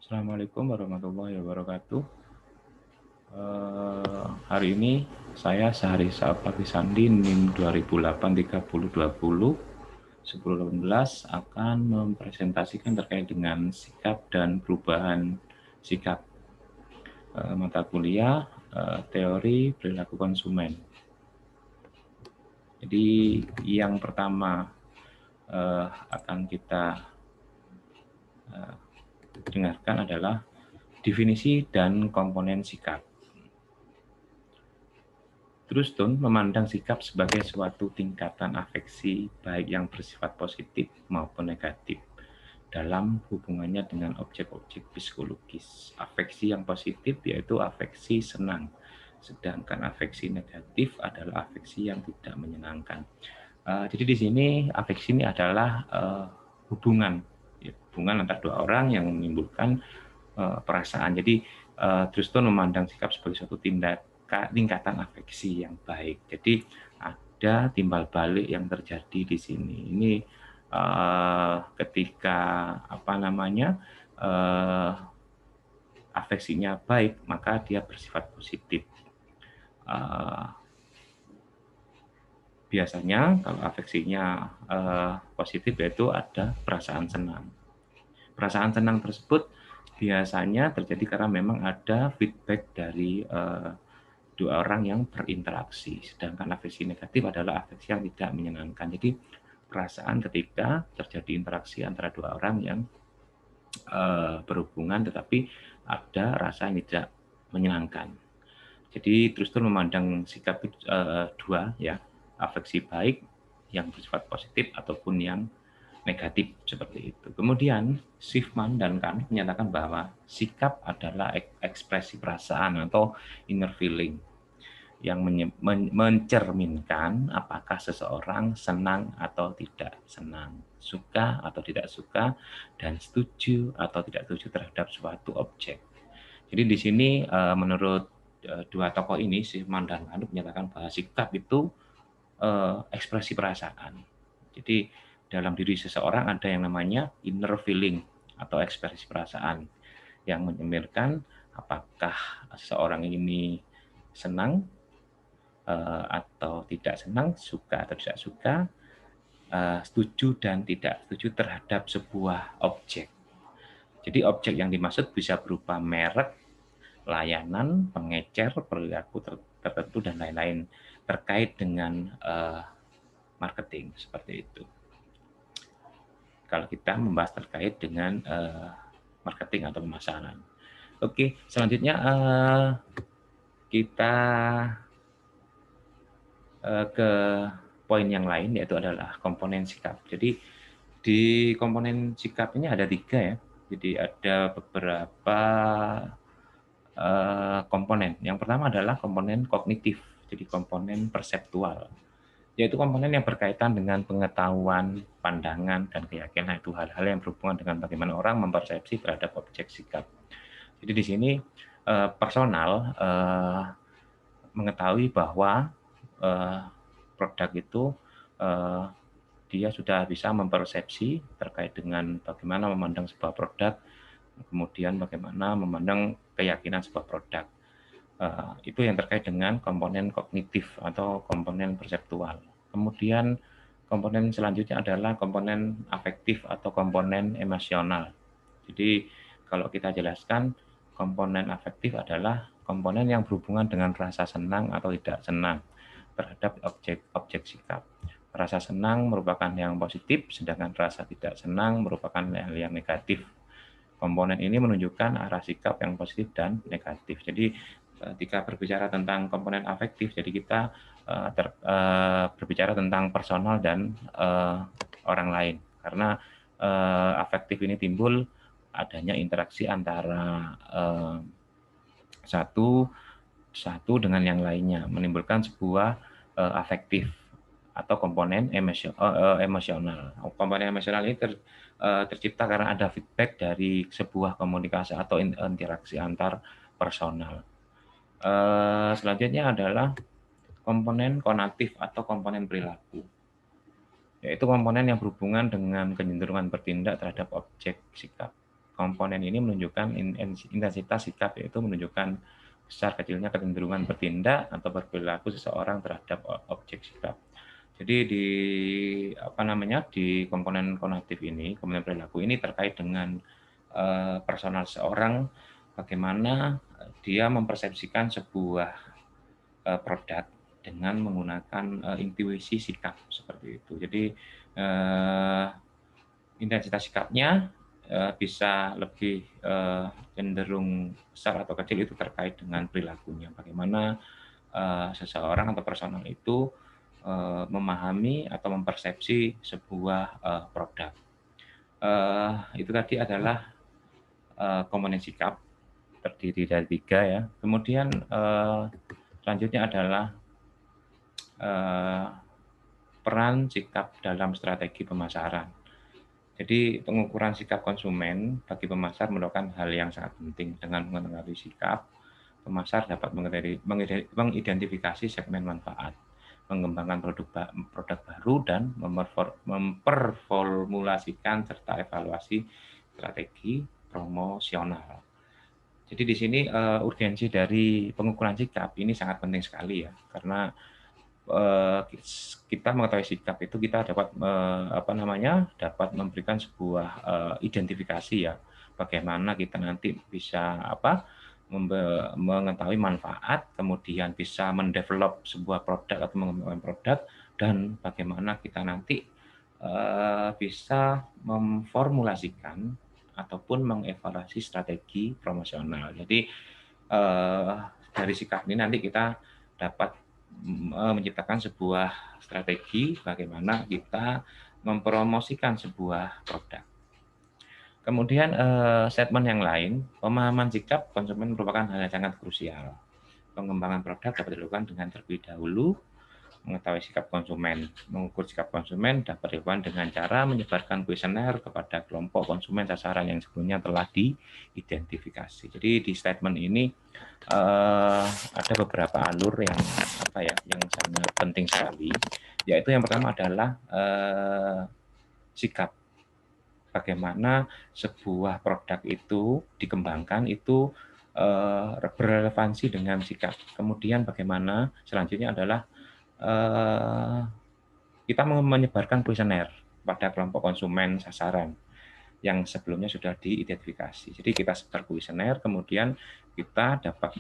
Assalamualaikum warahmatullahi wabarakatuh. Hari ini saya Sehari Saapati Sandi NIM 2008-3020 akan mempresentasikan terkait dengan sikap dan perubahan sikap mata kuliah teori perilaku konsumen. Jadi yang pertama akan kita dengarkan adalah definisi dan komponen sikap. Truston memandang sikap sebagai suatu tingkatan afeksi baik yang bersifat positif maupun negatif dalam hubungannya dengan objek-objek psikologis. Afeksi yang positif yaitu afeksi senang, sedangkan afeksi negatif adalah afeksi yang tidak menyenangkan. Jadi di sini afeksi ini adalah hubungan antara dua orang yang menimbulkan perasaan. Jadi Truston memandang sikap sebagai suatu tingkatan afeksi yang baik. Jadi ada timbal balik yang terjadi di sini. Ini ketika afeksinya baik, maka dia bersifat positif. Biasanya kalau afeksinya positif yaitu ada perasaan senang. Perasaan senang tersebut biasanya terjadi karena memang ada feedback dari dua orang yang berinteraksi. Sedangkan afeksi negatif adalah afeksi yang tidak menyenangkan. Jadi perasaan ketika terjadi interaksi antara dua orang yang berhubungan tetapi ada rasa yang tidak menyenangkan. Jadi Truston memandang sikap dua ya, afeksi baik yang bersifat positif ataupun yang negatif seperti itu. Kemudian Schiffman dan Kant menyatakan bahwa sikap adalah ekspresi perasaan atau inner feeling yang mencerminkan apakah seseorang senang atau tidak senang, suka atau tidak suka, dan setuju atau tidak setuju terhadap suatu objek. Jadi di sini menurut dua tokoh ini, Schiffman dan Kant menyatakan bahwa sikap itu ekspresi perasaan. Jadi dalam diri seseorang ada yang namanya inner feeling atau ekspresi perasaan yang mencerminkan apakah seseorang ini senang atau tidak senang, suka atau tidak suka, setuju dan tidak setuju terhadap sebuah objek. Jadi objek yang dimaksud bisa berupa merek, layanan, pengecer, perilaku tertentu dan lain-lain terkait dengan marketing seperti itu. Kalau kita membahas terkait dengan marketing atau pemasaran. Oke, selanjutnya kita ke poin yang lain yaitu adalah komponen sikap. Jadi di komponen sikap ini ada 3 ya. Jadi ada beberapa komponen. Yang pertama adalah komponen kognitif, jadi komponen perseptual, yaitu komponen yang berkaitan dengan pengetahuan, pandangan, dan keyakinan. Itu hal-hal yang berhubungan dengan bagaimana orang mempersepsi terhadap objek sikap. Jadi di sini personal mengetahui bahwa produk itu dia sudah bisa mempersepsi terkait dengan bagaimana memandang sebuah produk, kemudian bagaimana memandang keyakinan sebuah produk. Itu yang terkait dengan komponen kognitif atau komponen perseptual. Kemudian komponen selanjutnya adalah komponen afektif atau komponen emosional. Jadi kalau kita jelaskan, komponen afektif adalah komponen yang berhubungan dengan rasa senang atau tidak senang terhadap objek sikap. Rasa senang merupakan yang positif, sedangkan rasa tidak senang merupakan hal yang negatif. Komponen ini menunjukkan arah sikap yang positif dan negatif. Jadi ketika berbicara tentang komponen afektif, jadi kita berbicara tentang personal dan orang lain. Karena afektif ini timbul adanya interaksi antara satu dengan yang lainnya, menimbulkan sebuah afektif atau komponen emosional. Komponen emosional ini tercipta karena ada feedback dari sebuah komunikasi atau interaksi antar personal. Selanjutnya adalah komponen konatif atau komponen perilaku, yaitu komponen yang berhubungan dengan kecenderungan bertindak terhadap objek sikap. komponen ini menunjukkan intensitas sikap, yaitu menunjukkan besar kecilnya kecenderungan bertindak atau berperilaku seseorang terhadap objek sikap. Jadi di komponen konatif ini, komponen perilaku ini terkait dengan personal seseorang, bagaimana dia mempersepsikan sebuah produk dengan menggunakan intuisi sikap seperti itu. Jadi intensitas sikapnya bisa lebih cenderung besar atau kecil itu terkait dengan perilakunya. Bagaimana seseorang atau personal itu memahami atau mempersepsi sebuah produk. Itu tadi adalah komponen sikap, terdiri dari 3 ya. Kemudian selanjutnya adalah peran sikap dalam strategi pemasaran. Jadi pengukuran sikap konsumen bagi pemasar merupakan hal yang sangat penting. Dengan mengetahui sikap, pemasar dapat mengidentifikasi segmen manfaat, mengembangkan produk baru, dan memperformulasikan serta evaluasi strategi promosional. Jadi di sini urgensi dari pengukuran sikap ini sangat penting sekali ya, karena kita mengetahui sikap itu kita dapat dapat memberikan sebuah identifikasi ya, bagaimana kita nanti bisa mengetahui manfaat, kemudian bisa mendevelop sebuah produk atau mengembangkan produk, dan bagaimana kita nanti bisa memformulasikan ataupun mengevaluasi strategi promosional. Jadi dari sikap ini nanti kita dapat menciptakan sebuah strategi bagaimana kita mempromosikan sebuah produk. Kemudian statement yang lain, pemahaman sikap konsumen merupakan hal yang sangat krusial. Pengembangan produk dapat dilakukan dengan terlebih dahulu mengetahui sikap konsumen. Mengukur sikap konsumen dapat dilakukan dengan cara menyebarkan kuesioner kepada kelompok konsumen sasaran yang sebelumnya telah diidentifikasi. Jadi di statement ini ada beberapa alur yang sangat penting sekali, yaitu yang pertama adalah sikap. Bagaimana sebuah produk itu dikembangkan itu berrelevansi dengan sikap. Kemudian bagaimana selanjutnya adalah kita menyebarkan kuesioner pada kelompok konsumen sasaran yang sebelumnya sudah diidentifikasi. Jadi kita sebar kuesioner, kemudian kita dapat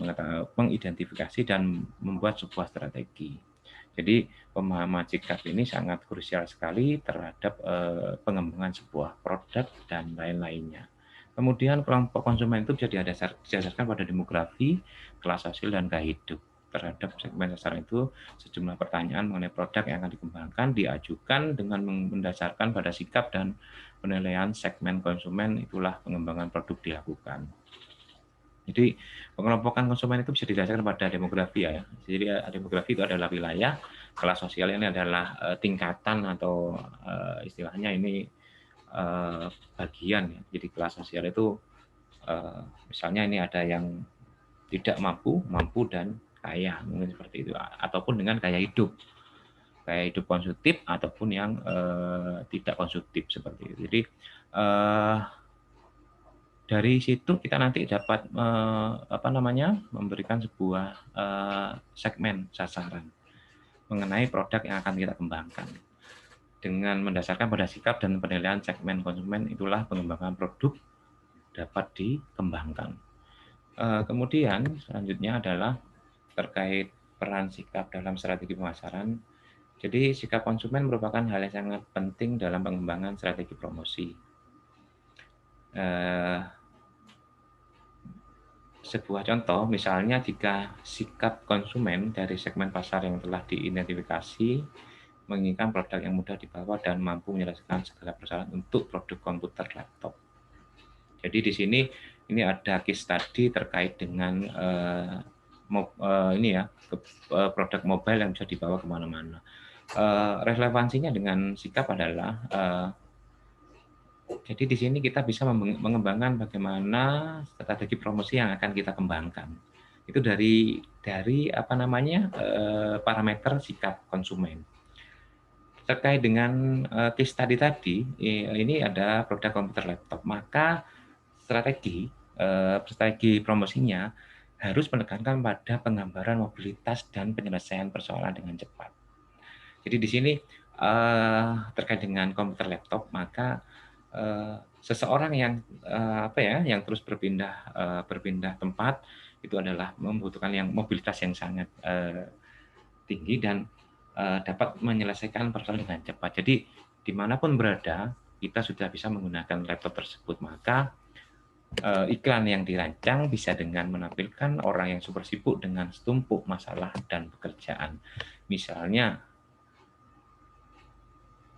mengidentifikasi dan membuat sebuah strategi. Jadi pemahaman sikap ini sangat krusial sekali terhadap pengembangan sebuah produk dan lain-lainnya. Kemudian kelompok konsumen itu bisa didasarkan pada demografi, kelas sosial, dan gaya hidup. Terhadap segmen sasaran itu, sejumlah pertanyaan mengenai produk yang akan dikembangkan diajukan dengan mendasarkan pada sikap dan penilaian segmen konsumen, itulah pengembangan produk dilakukan. Jadi pengelompokan konsumen itu bisa didasarkan pada demografi ya. Jadi demografi itu adalah wilayah, kelas sosial ini adalah tingkatan atau istilahnya ini bagian ya. Jadi kelas sosial itu misalnya ini ada yang tidak mampu, dan kaya, mungkin seperti itu, ataupun dengan gaya hidup konsumtif ataupun yang tidak konsumtif seperti itu. Jadi dari situ kita nanti dapat memberikan sebuah segmen sasaran mengenai produk yang akan kita kembangkan. Dengan mendasarkan pada sikap dan penilaian segmen konsumen, itulah pengembangan produk dapat dikembangkan. Kemudian selanjutnya adalah terkait peran sikap dalam strategi pemasaran. Jadi sikap konsumen merupakan hal yang sangat penting dalam pengembangan strategi promosi. Sebuah contoh, misalnya jika sikap konsumen dari segmen pasar yang telah diidentifikasi menginginkan produk yang mudah dibawa dan mampu menyelesaikan segala persoalan untuk produk komputer laptop. Jadi di sini ini ada case study terkait dengan produk mobile yang bisa dibawa kemana-mana. Relevansinya dengan sikap adalah jadi di sini kita bisa mengembangkan bagaimana strategi promosi yang akan kita kembangkan. Itu dari parameter sikap konsumen. Terkait dengan case study tadi, ini ada produk komputer laptop, maka strategi promosinya harus menekankan pada penggambaran mobilitas dan penyelesaian persoalan dengan cepat. Jadi di sini terkait dengan komputer laptop, maka seseorang yang yang terus berpindah tempat itu adalah membutuhkan yang mobilitas yang sangat tinggi dan dapat menyelesaikan persoalan dengan cepat. Jadi dimanapun berada kita sudah bisa menggunakan laptop tersebut, maka iklan yang dirancang bisa dengan menampilkan orang yang super sibuk dengan setumpuk masalah dan pekerjaan. Misalnya,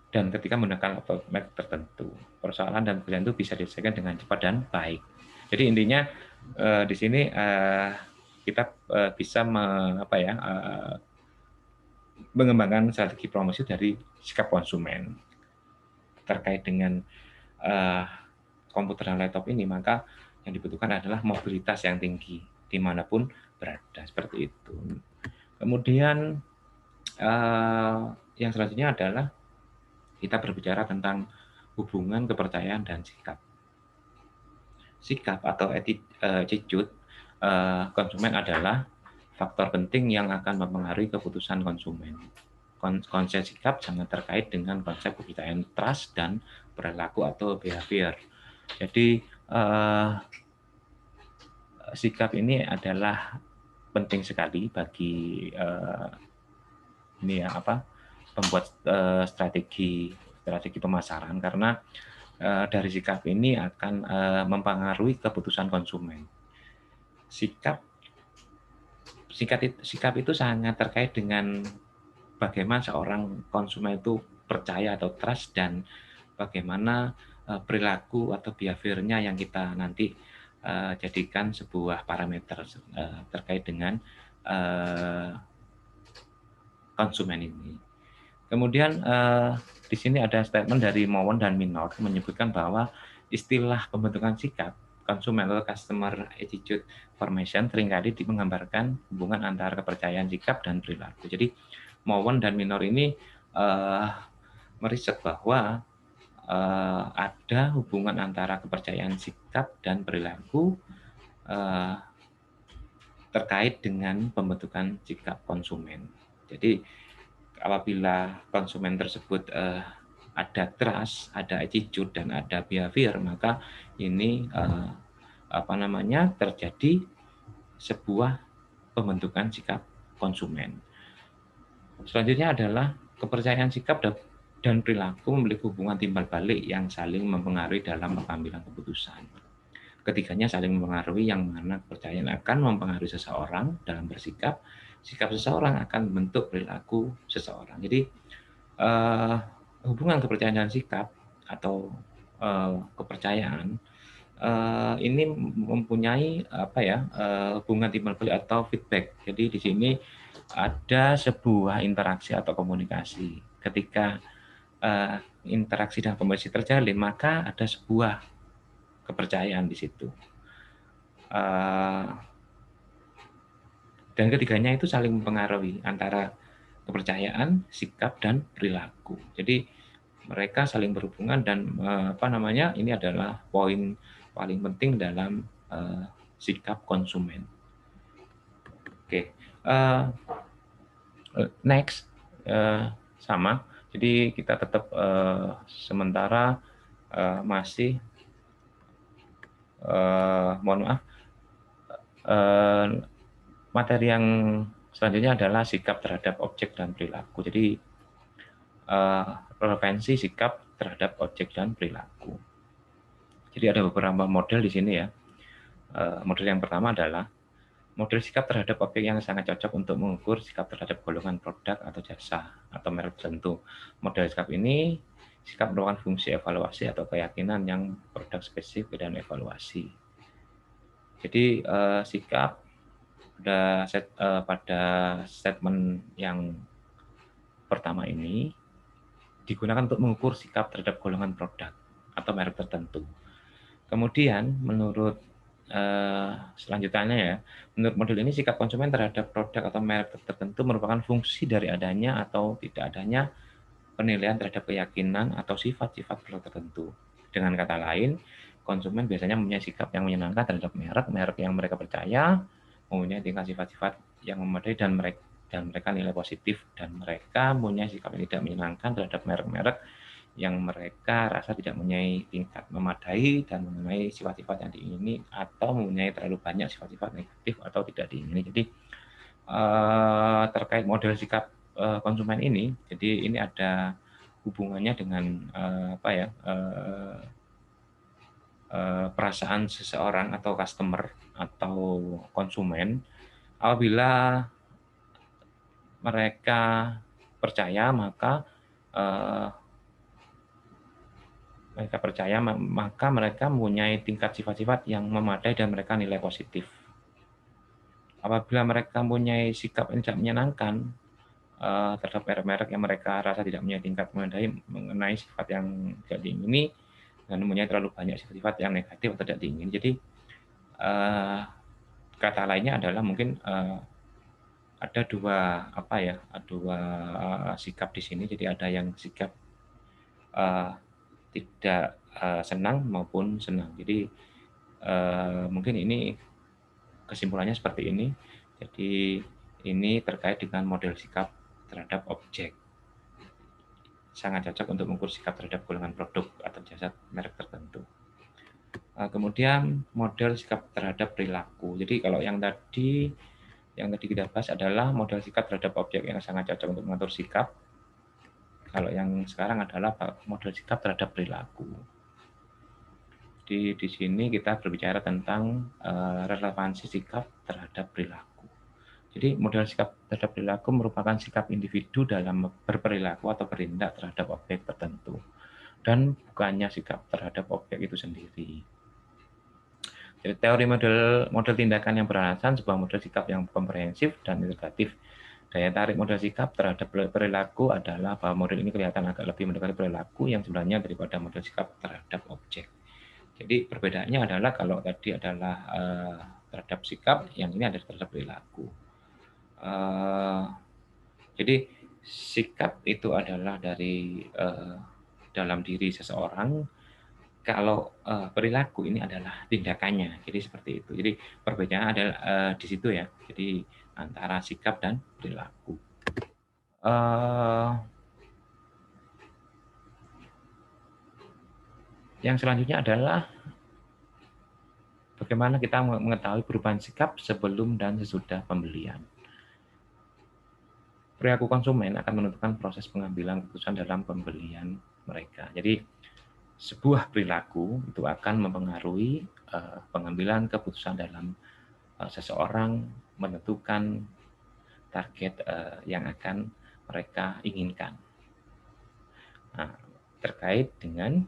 dan ketika menggunakan laptop Mac tertentu, persoalan dan pekerjaan itu bisa diselesaikan dengan cepat dan baik. Jadi intinya di sini kita bisa mengembangkan strategi promosi dari sikap konsumen terkait dengan komputer dan laptop ini, maka yang dibutuhkan adalah mobilitas yang tinggi dimanapun berada, seperti itu. Kemudian yang selanjutnya adalah kita berbicara tentang hubungan kepercayaan dan sikap. Sikap atau attitude konsumen adalah faktor penting yang akan mempengaruhi keputusan konsumen. Konsep sikap sangat terkait dengan konsep kepercayaan, trust, dan perilaku atau behavior. Jadi sikap ini adalah penting sekali bagi pembuat strategi pemasaran, karena dari sikap ini akan mempengaruhi keputusan konsumen. Sikap itu sangat terkait dengan bagaimana seorang konsumen itu percaya atau trust, dan bagaimana perilaku atau behaviornya yang kita nanti jadikan sebuah parameter terkait dengan konsumen ini. Kemudian di sini ada statement dari Mowen dan Minor menyebutkan bahwa istilah pembentukan sikap konsumen atau customer attitude formation seringkali menggambarkan hubungan antara kepercayaan sikap dan perilaku. Jadi Mowen dan Minor ini meriset bahwa ada hubungan antara kepercayaan sikap dan perilaku terkait dengan pembentukan sikap konsumen. Jadi apabila konsumen tersebut ada trust, ada attitude, dan ada behavior, maka ini terjadi sebuah pembentukan sikap konsumen. Selanjutnya adalah kepercayaan sikap dan perilaku memiliki hubungan timbal balik yang saling mempengaruhi dalam pengambilan keputusan. Ketiganya saling mempengaruhi, yang mana kepercayaan akan mempengaruhi seseorang dalam bersikap, sikap seseorang akan membentuk perilaku seseorang. Jadi hubungan kepercayaan dan sikap atau kepercayaan ini mempunyai hubungan timbal balik atau feedback. Jadi di sini ada sebuah interaksi atau komunikasi. Ketika interaksi dan komunikasi terjalin, maka ada sebuah kepercayaan di situ. Dan ketiganya itu saling mempengaruhi antara kepercayaan, sikap, dan perilaku. Jadi mereka saling berhubungan, dan ini adalah poin paling penting dalam sikap konsumen. Oke, next sama. Jadi kita tetap sementara masih mohon maaf. Materi yang selanjutnya adalah sikap terhadap objek dan perilaku. Jadi relevansi sikap terhadap objek dan perilaku. Jadi ada beberapa model di sini ya. Model yang pertama adalah model sikap terhadap objek yang sangat cocok untuk mengukur sikap terhadap golongan produk atau jasa atau merek tertentu. Model sikap ini sikap merupakan fungsi evaluasi atau keyakinan yang produk spesifik dan evaluasi. Jadi sikap pada statement yang pertama ini digunakan untuk mengukur sikap terhadap golongan produk atau merek tertentu. Kemudian menurut selanjutnya ya, menurut model ini sikap konsumen terhadap produk atau merek tertentu merupakan fungsi dari adanya atau tidak adanya penilaian terhadap keyakinan atau sifat-sifat produk tertentu. Dengan kata lain, konsumen biasanya mempunyai sikap yang menyenangkan terhadap merek yang mereka percaya, mempunyai tingkat sifat-sifat yang memadai dan mereka nilai positif, dan mereka mempunyai sikap yang tidak menyenangkan terhadap merek-merek yang mereka rasa tidak mempunyai tingkat memadai dan mempunyai sifat-sifat yang diingini atau mempunyai terlalu banyak sifat-sifat negatif atau tidak diingini. Jadi terkait model sikap konsumen ini, jadi ini ada hubungannya dengan perasaan seseorang atau customer atau konsumen. Apabila mereka percaya, maka mereka mempunyai tingkat sifat-sifat yang memadai dan mereka nilai positif. Apabila mereka mempunyai sikap yang tidak menyenangkan terhadap merek-merek yang mereka rasa tidak mempunyai tingkat memadai mengenai sifat yang tidak diingini dan mempunyai terlalu banyak sifat-sifat yang negatif atau tidak diingini. Jadi kata lainnya adalah mungkin ada dua sikap di sini. Jadi ada yang sikap tidak senang maupun senang. Jadi mungkin ini kesimpulannya seperti ini. Jadi ini terkait dengan model sikap terhadap objek. Sangat cocok untuk mengukur sikap terhadap golongan produk atau jasa merek tertentu. Kemudian model sikap terhadap perilaku. Jadi kalau yang tadi kita bahas adalah model sikap terhadap objek yang sangat cocok untuk mengatur sikap. Kalau yang sekarang adalah model sikap terhadap perilaku. Di sini kita berbicara tentang relevansi sikap terhadap perilaku. Jadi model sikap terhadap perilaku merupakan sikap individu dalam berperilaku atau bertindak terhadap objek tertentu, dan bukannya sikap terhadap objek itu sendiri. Jadi teori model tindakan yang beralasan, sebuah model sikap yang komprehensif dan integratif. Daya tarik model sikap terhadap perilaku adalah bahwa model ini kelihatan agak lebih mendekati perilaku yang sebenarnya daripada model sikap terhadap objek. Jadi perbedaannya adalah kalau tadi adalah terhadap sikap, yang ini ada terhadap perilaku. Jadi sikap itu adalah dari dalam diri seseorang, kalau perilaku ini adalah tindakannya. Jadi seperti itu. Jadi perbedaan adalah di situ ya. Jadi antara sikap dan perilaku. Yang selanjutnya adalah bagaimana kita mengetahui perubahan sikap sebelum dan sesudah pembelian. Perilaku konsumen akan menentukan proses pengambilan keputusan dalam pembelian mereka. Jadi sebuah perilaku itu akan mempengaruhi pengambilan keputusan dalam seseorang menentukan target yang akan mereka inginkan. Nah, terkait dengan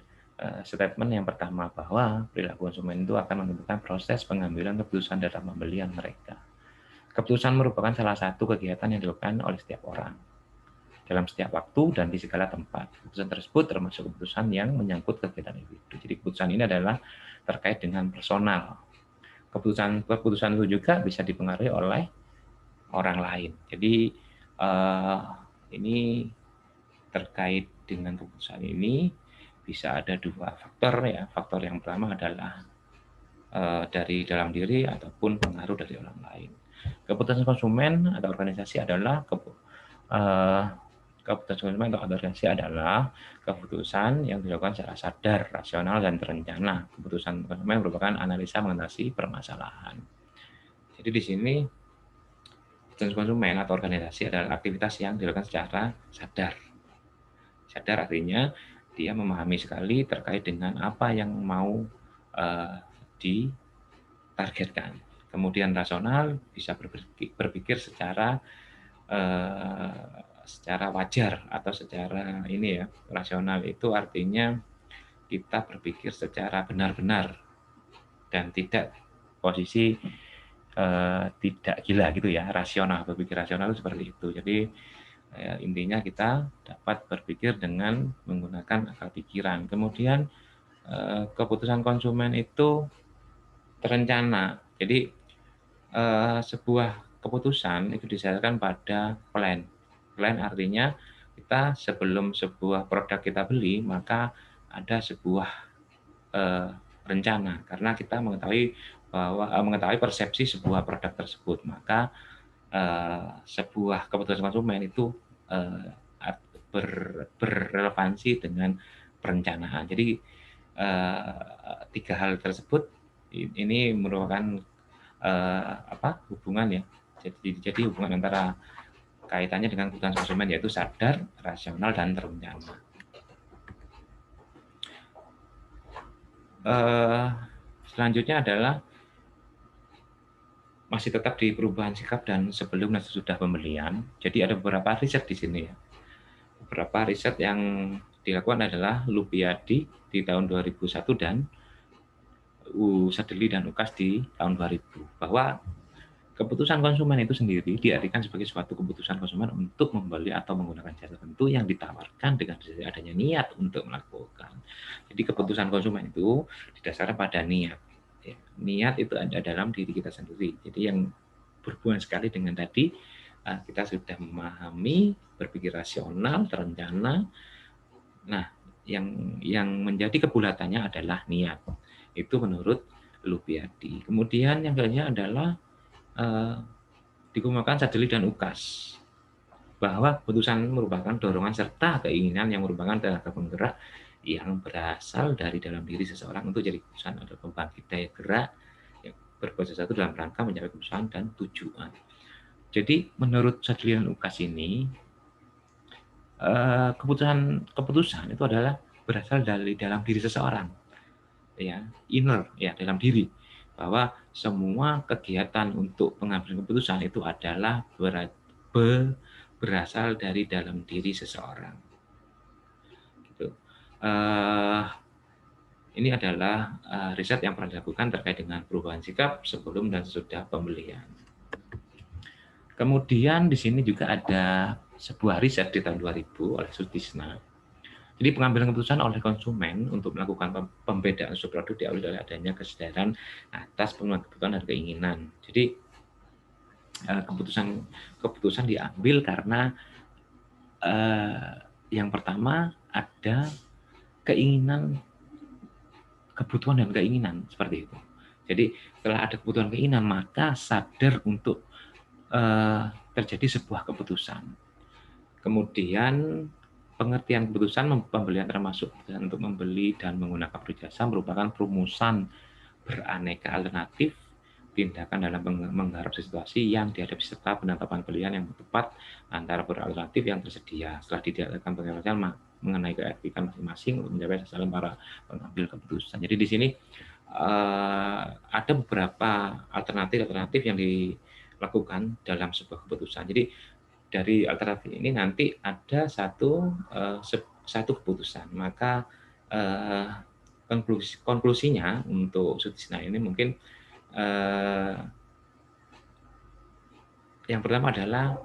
statement yang pertama bahwa perilaku konsumen itu akan menentukan proses pengambilan keputusan dalam pembelian mereka. Keputusan merupakan salah satu kegiatan yang dilakukan oleh setiap orang dalam setiap waktu dan di segala tempat. Keputusan tersebut termasuk keputusan yang menyangkut kegiatan individu. Jadi keputusan ini adalah terkait dengan personal. Keputusan itu juga bisa dipengaruhi oleh orang lain. Jadi ini terkait dengan keputusan ini bisa ada dua faktor ya. Faktor yang pertama adalah dari dalam diri ataupun pengaruh dari orang lain. Keputusan konsumen atau organisasi adalah keputusan yang dilakukan secara sadar, rasional, dan terencana. Keputusan konsumen merupakan analisa mengatasi permasalahan. Jadi di sini keputusan konsumen atau organisasi adalah aktivitas yang dilakukan secara sadar. Sadar artinya dia memahami sekali terkait dengan apa yang mau ditargetkan. Kemudian rasional bisa berpikir secara wajar atau secara ini ya. Rasional itu artinya kita berpikir secara benar-benar dan tidak posisi tidak gila gitu ya. Rasional, berpikir rasional itu seperti itu. Jadi intinya kita dapat berpikir dengan menggunakan akal pikiran. Kemudian keputusan konsumen itu terencana. Jadi sebuah keputusan itu didasarkan pada plan. Plan artinya kita sebelum sebuah produk kita beli, maka ada sebuah rencana, karena kita mengetahui bahwa mengetahui persepsi sebuah produk tersebut, maka sebuah keputusan konsumen itu berrelevansi dengan perencanaan. Jadi 3 hal tersebut ini merupakan hubungan ya. Jadi hubungan antara kaitannya dengan kebutuhan konsumen, yaitu sadar, rasional, dan terencana. Selanjutnya adalah masih tetap di perubahan sikap dan sebelum dan sesudah pembelian. Jadi ada beberapa riset di sini ya. Beberapa riset yang dilakukan adalah Lupiadi di tahun 2001 dan Sadeli dan Ukas di tahun 2000, bahwa keputusan konsumen itu sendiri diartikan sebagai suatu keputusan konsumen untuk membeli atau menggunakan jasa tertentu yang ditawarkan dengan adanya niat untuk melakukan. Jadi keputusan konsumen itu didasarkan pada niat. Ya, niat itu ada dalam diri kita sendiri. Jadi yang berhubungan sekali dengan tadi, kita sudah memahami, berpikir rasional, terencana. Nah, yang menjadi kebulatannya adalah niat. Itu menurut Lupiadi. Kemudian yang lainnya adalah digunakan Sadeli dan Ukas, bahwa keputusan merupakan dorongan serta keinginan yang merupakan tenaga penggerak yang berasal dari dalam diri seseorang untuk jadi keputusan atau pembangkit daya gerak yang berbuat sesuatu dalam rangka mencapai keputusan dan tujuan. Jadi menurut Sadeli dan Ukas ini, keputusan itu adalah berasal dari dalam diri seseorang, ya, inner, ya, dalam diri, bahwa semua kegiatan untuk pengambilan keputusan itu adalah berasal dari dalam diri seseorang. Gitu. Ini adalah riset yang pernah dilakukan terkait dengan perubahan sikap sebelum dan sesudah pembelian. Kemudian di sini juga ada sebuah riset di tahun 2000 oleh Sutisna. Jadi pengambilan keputusan oleh konsumen untuk melakukan pembedaan suatu produk diawali dari adanya kesadaran atas pemenuhan kebutuhan dan keinginan. Jadi keputusan diambil karena yang pertama ada keinginan, kebutuhan dan keinginan, seperti itu. Jadi setelah ada kebutuhan keinginan, maka sadar untuk terjadi sebuah keputusan. Kemudian pengertian keputusan pembelian termasuk untuk membeli dan menggunakan produk jasa merupakan perumusan beraneka alternatif tindakan dalam menggarap situasi yang dihadapi serta penetapan pilihan yang tepat antara beralternatif yang tersedia setelah didialogkan penjelasan mengenai keefektifan masing-masing untuk mencapai sasaran para pengambil keputusan. Jadi di sini ada beberapa alternatif yang dilakukan dalam sebuah keputusan. Jadi dari alternatif ini nanti ada satu keputusan, maka konklusinya untuk Sutisna ini mungkin yang pertama adalah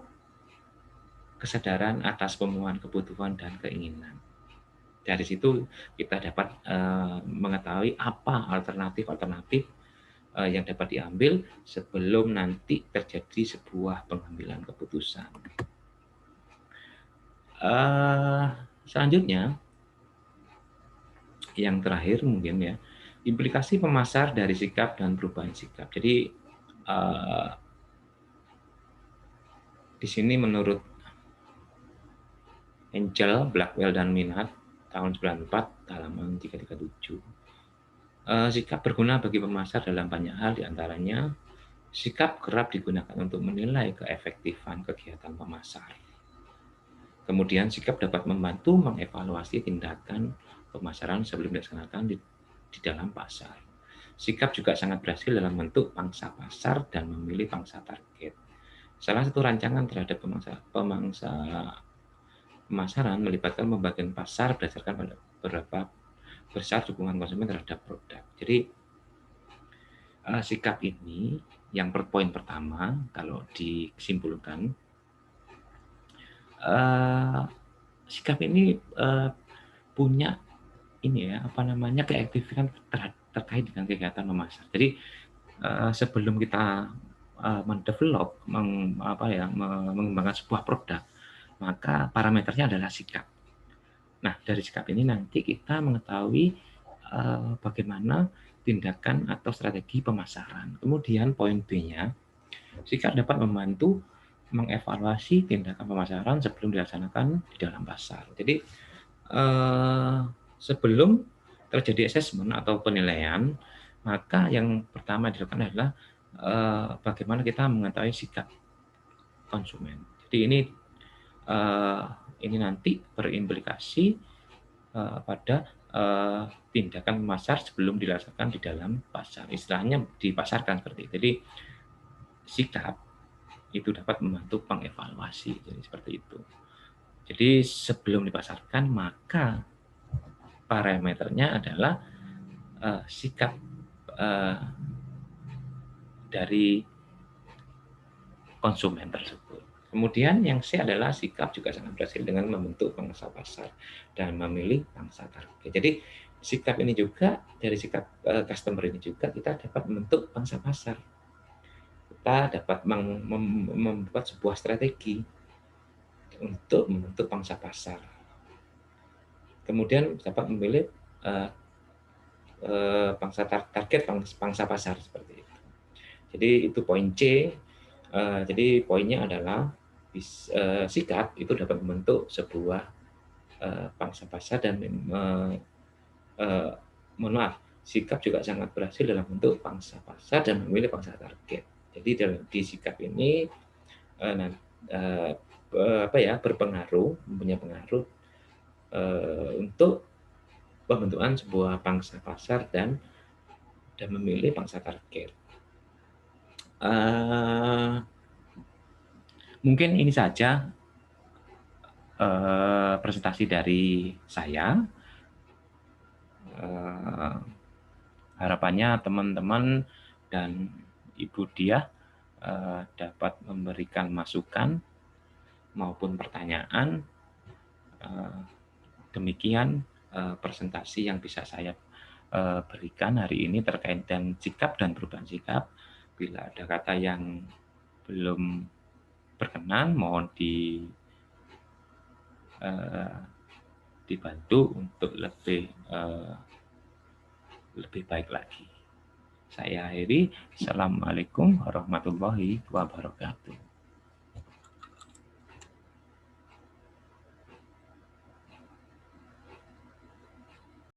kesadaran atas pemenuhan kebutuhan dan keinginan. Dari situ kita dapat mengetahui apa alternatif yang dapat diambil sebelum nanti terjadi sebuah pengambilan keputusan. Selanjutnya, yang terakhir mungkin ya, implikasi pemasar dari sikap dan perubahan sikap. Jadi di sini menurut Angel, Blackwell, dan Minat tahun 94 halaman 337, sikap berguna bagi pemasar dalam banyak hal, diantaranya sikap kerap digunakan untuk menilai keefektifan kegiatan pemasar. Kemudian sikap dapat membantu mengevaluasi tindakan pemasaran sebelum dilaksanakan di dalam pasar. Sikap juga sangat berhasil dalam bentuk pangsa pasar dan memilih pangsa target. Salah satu rancangan terhadap pemasaran melibatkan pembagian pasar berdasarkan pada berapa besar dukungan konsumen terhadap produk. Jadi sikap ini yang poin pertama kalau disimpulkan, sikap ini punya ini ya, keefektifan terkait dengan kegiatan memasar. Jadi sebelum kita mendevelop, mengembangkan sebuah produk, maka parameternya adalah sikap. Nah, dari sikap ini nanti kita mengetahui bagaimana tindakan atau strategi pemasaran. Kemudian poin B-nya, sikap dapat membantu mengevaluasi tindakan pemasaran sebelum dilaksanakan di dalam pasar. Jadi sebelum terjadi assessment atau penilaian, maka yang pertama dilakukan adalah bagaimana kita mengetahui sikap konsumen. Jadi ini nanti berimplikasi pada tindakan pasar sebelum dilaksanakan di dalam pasar. Istilahnya dipasarkan seperti itu. Jadi sikap itu dapat membantu pengevaluasi. Jadi seperti itu. Jadi sebelum dipasarkan maka parameternya adalah sikap dari konsumen tersebut. Kemudian yang C adalah sikap juga sangat berhasil dengan membentuk pangsa pasar dan memilih pangsa target. Jadi sikap ini juga dari sikap customer ini juga kita dapat membentuk pangsa pasar. Kita dapat membuat sebuah strategi untuk membentuk pangsa pasar. Kemudian dapat memilih pangsa pasar seperti itu. Jadi itu poin C. Jadi poinnya adalah sikap itu dapat membentuk sebuah pangsa pasar dan mohon maaf, sikap juga sangat berhasil dalam bentuk pangsa pasar dan memilih pangsa target. Jadi di sikap ini berpengaruh, mempunyai pengaruh untuk pembentukan sebuah pangsa pasar dan memilih pangsa target. Mungkin ini saja presentasi dari saya. Harapannya teman-teman dan Ibu Diah dapat memberikan masukan maupun pertanyaan. Demikian presentasi yang bisa saya berikan hari ini terkait dengan sikap dan perubahan sikap. Bila ada kata yang belum berkenan, mohon dibantu untuk lebih baik lagi. Saya akhiri. Assalamualaikum warahmatullahi wabarakatuh.